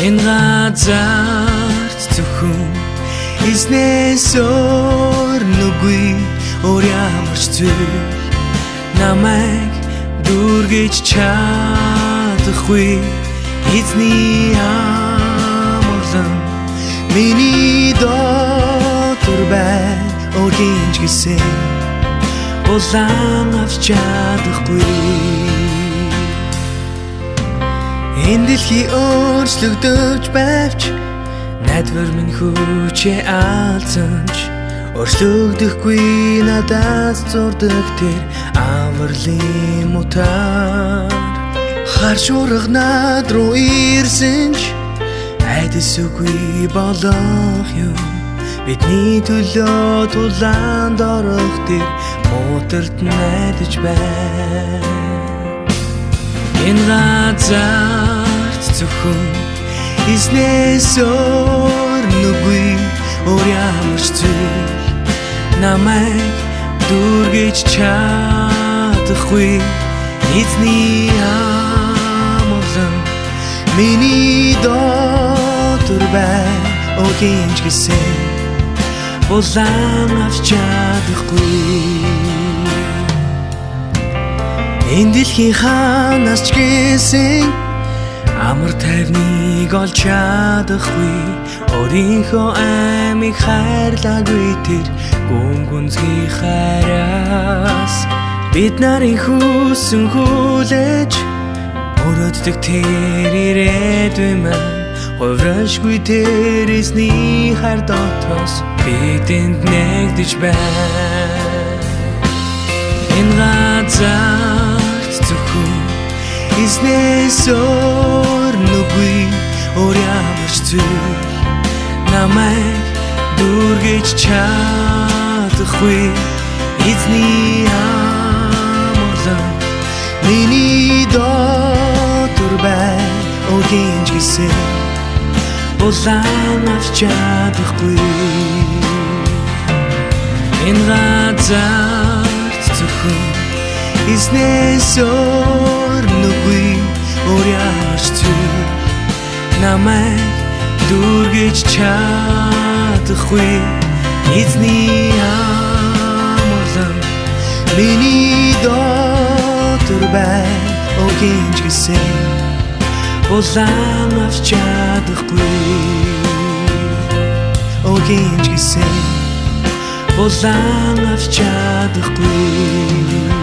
Энэ газарт зөвхөн эзнээс өөр нүгүй өөр ямарч зүйл намайг дүүргэж чадахгүй эзний амгалан миний дотор бай өргөнж гисэн улаан авч чадахгүй энэ дэлхий өөрчлөгдөж байвч найдвар минь хүчээ алдсанч өөрчлөгдөхгүй надаас зурдаг тэр авралын мутаар харж урганад руу ирсэнч айдас үгүй болох юм бидний төлөө тулаанд орох тэр мутарт найдаж байна энэ газарт зөвхөн эзнээс өөр нүгүй өөр ямарч зүйл намайг дүүргэж чадахгүй эзний амгалан миний дотор бай өргөнж гисэн улаан авч чадахгүй энэ дэлхийн ханаас ч гэсэн амар тайвныг олж чадахгүй өөрийнхөө амийг хайрлаагүй тэр гүнзгий хайраас бид нарын хүсэн хүлээж өрөөддөг тэр ирээдүй маань хувирашгүй тэр эзний хайр дотоос бидэнд нэгдэж байна энэ газарт зөвхөн эзнээс өөр нүгүй өөр ямарч зүйл намайг дүүргэж чадахгүй эзний амгалан миний дотор бай өргөнж гисэн улаан авч чадахгүй энэ газарт зөвхөн эзнээс өөр нүгүй өөр ямарч зүйл намайг дүүргэж чадахгүй эзний амгалан миний дотор бай өргөнж гисэн улаан авч чадахгүй өргөнж гисэн улаан авч чадахгүй